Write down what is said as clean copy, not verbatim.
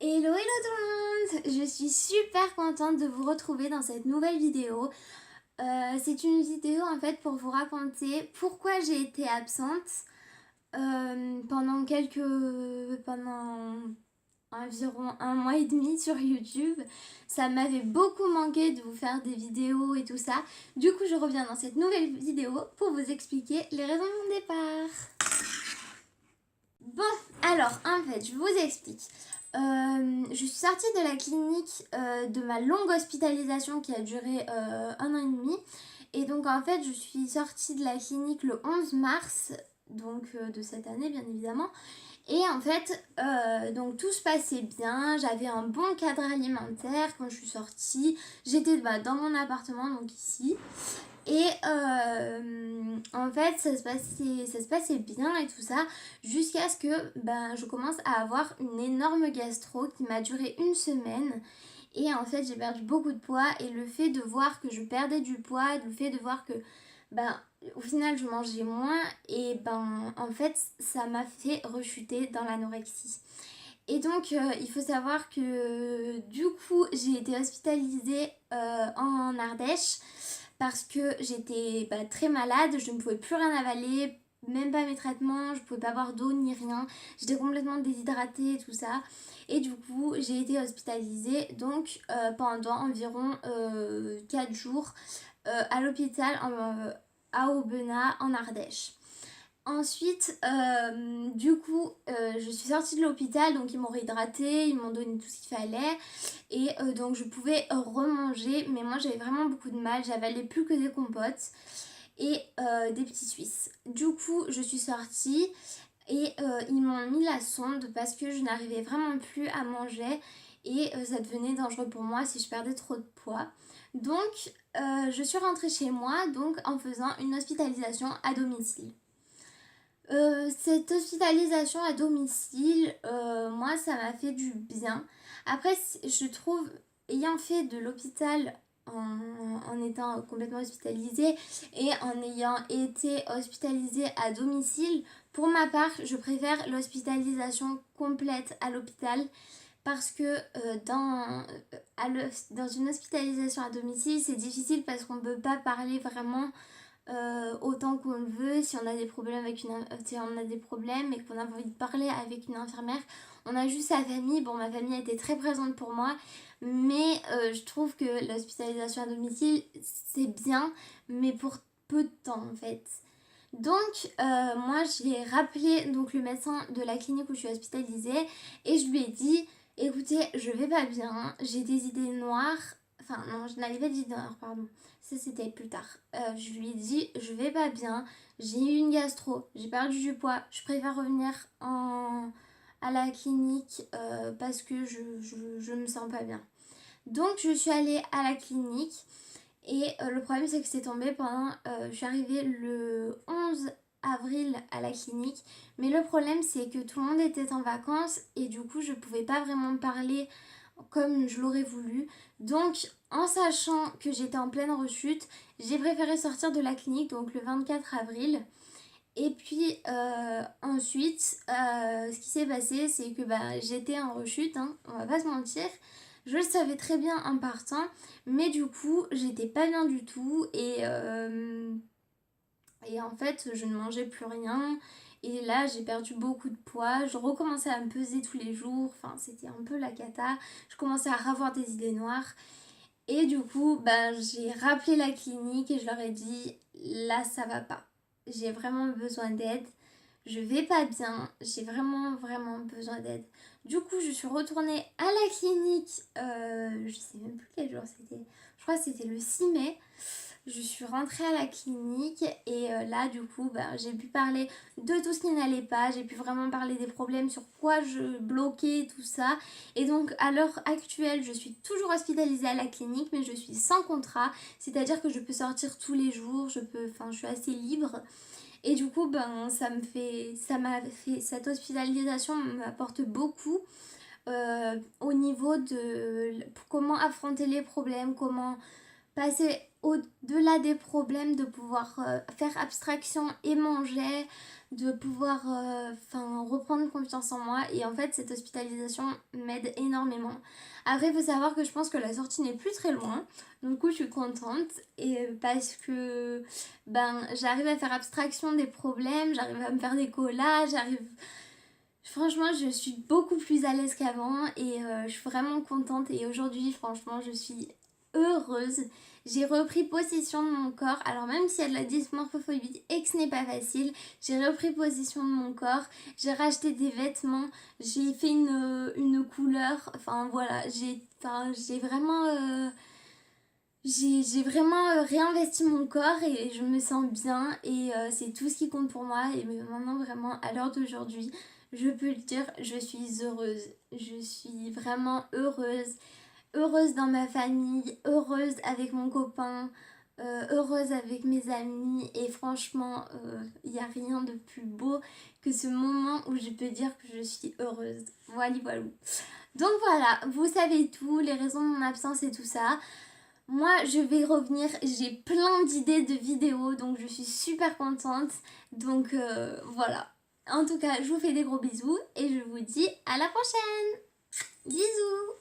Hello tout le monde! Je suis super contente de vous retrouver dans cette nouvelle vidéo. C'est une vidéo en fait pour vous raconter pourquoi j'ai été absente pendant environ un mois et demi sur YouTube. Ça m'avait beaucoup manqué de vous faire des vidéos et tout ça. Du coup je reviens dans cette nouvelle vidéo pour vous expliquer les raisons de mon départ. Bon, alors en fait, je vous explique. Je suis sortie de la clinique de ma longue hospitalisation qui a duré un an et demi. Et donc en fait, je suis sortie de la clinique le 11 mars, donc de cette année bien évidemment. Et en fait, donc tout se passait bien, j'avais un bon cadre alimentaire quand je suis sortie. J'étais dans mon appartement, donc ici. Et en fait, ça se passait bien et tout ça, jusqu'à ce que je commence à avoir une énorme gastro qui m'a duré une semaine. Et en fait, j'ai perdu beaucoup de poids. Et le fait de voir que je perdais du poids, le fait de voir que au final, je mangeais moins, et en fait, ça m'a fait rechuter dans l'anorexie. Et donc, il faut savoir que du coup, j'ai été hospitalisée en Ardèche parce que j'étais très malade, je ne pouvais plus rien avaler, même pas mes traitements, je pouvais pas boire d'eau ni rien, j'étais complètement déshydratée et tout ça. Et du coup, j'ai été hospitalisée donc pendant environ 4 jours à l'hôpital à Aubenas en Ardèche. Ensuite, je suis sortie de l'hôpital, donc ils m'ont réhydratée, ils m'ont donné tout ce qu'il fallait. Et donc je pouvais remanger, mais moi j'avais vraiment beaucoup de mal, j'avalais plus que des compotes et des petits Suisses. Du coup, je suis sortie et ils m'ont mis la sonde parce que je n'arrivais vraiment plus à manger et ça devenait dangereux pour moi si je perdais trop de poids. Donc, je suis rentrée chez moi donc en faisant une hospitalisation à domicile. Cette hospitalisation à domicile, moi, ça m'a fait du bien. Après, je trouve, ayant fait de l'hôpital en étant complètement hospitalisée et en ayant été hospitalisée à domicile, pour ma part, je préfère l'hospitalisation complète à l'hôpital parce que dans une hospitalisation à domicile, c'est difficile parce qu'on ne peut pas parler vraiment autant qu'on le veut. Si on a des problèmes si on a des problèmes et qu'on a envie de parler avec une infirmière, on a juste sa famille. Bon, ma famille a été très présente pour moi, mais je trouve que l'hospitalisation à domicile c'est bien, mais pour peu de temps en fait. Donc moi j'ai rappelé donc le médecin de la clinique où je suis hospitalisée et je lui ai dit écoutez, je vais pas bien, j'ai des idées noires. Enfin non, je n'avais pas d'idées noires, pardon. Ça c'était plus tard. Je lui ai dit je vais pas bien, j'ai eu une gastro, j'ai perdu du poids, je préfère revenir à la clinique parce que je me sens pas bien. Donc je suis allée à la clinique et le problème c'est que c'est tombé je suis arrivée le 11 avril à la clinique, mais le problème c'est que tout le monde était en vacances et du coup je pouvais pas vraiment parler comme je l'aurais voulu. Donc en sachant que j'étais en pleine rechute, j'ai préféré sortir de la clinique donc le 24 avril. Et puis ensuite, ce qui s'est passé, c'est que j'étais en rechute, hein, on va pas se mentir. Je le savais très bien en partant, mais du coup, j'étais pas bien du tout et en fait, je ne mangeais plus rien. Et là, j'ai perdu beaucoup de poids. Je recommençais à me peser tous les jours. Enfin, c'était un peu la cata. Je commençais à avoir des idées noires. Et du coup, j'ai rappelé la clinique et je leur ai dit, là, ça va pas. J'ai vraiment besoin d'aide. Je vais pas bien. J'ai vraiment, vraiment besoin d'aide. Du coup, je suis retournée à la clinique. Je sais même plus quel jour c'était. Je crois que c'était le 6 mai. Je suis rentrée à la clinique et là du coup j'ai pu parler de tout ce qui n'allait pas, j'ai pu vraiment parler des problèmes sur quoi je bloquais tout ça. Et donc à l'heure actuelle je suis toujours hospitalisée à la clinique mais je suis sans contrat, c'est-à-dire que je peux sortir tous les jours, je suis assez libre. Et du coup cette hospitalisation m'apporte beaucoup au niveau de comment affronter les problèmes, comment passer au-delà des problèmes, de pouvoir faire abstraction et manger, de pouvoir reprendre confiance en moi. Et en fait, cette hospitalisation m'aide énormément. Après, il faut savoir que je pense que la sortie n'est plus très loin. Donc, du coup, je suis contente. Et parce que j'arrive à faire abstraction des problèmes, j'arrive à me faire des collages, Franchement, je suis beaucoup plus à l'aise qu'avant et je suis vraiment contente. Et aujourd'hui, franchement, je suis heureuse. J'ai repris possession de mon corps. Alors même s'il y a de la dysmorphophobie et que ce n'est pas facile, j'ai repris possession de mon corps. J'ai racheté des vêtements. J'ai fait une couleur. Enfin voilà, j'ai vraiment... j'ai vraiment réinvesti mon corps et je me sens bien et c'est tout ce qui compte pour moi. Et maintenant, vraiment, à l'heure d'aujourd'hui, je peux le dire, je suis heureuse. Je suis vraiment heureuse. Heureuse dans ma famille, heureuse avec mon copain, heureuse avec mes amis. Et franchement, il n'y a rien de plus beau que ce moment où je peux dire que je suis heureuse. Voilà, voilà. Donc voilà, vous savez tout, les raisons de mon absence et tout ça. Moi, je vais revenir, j'ai plein d'idées de vidéos, donc je suis super contente. Donc voilà. En tout cas, je vous fais des gros bisous et je vous dis à la prochaine. Bisous.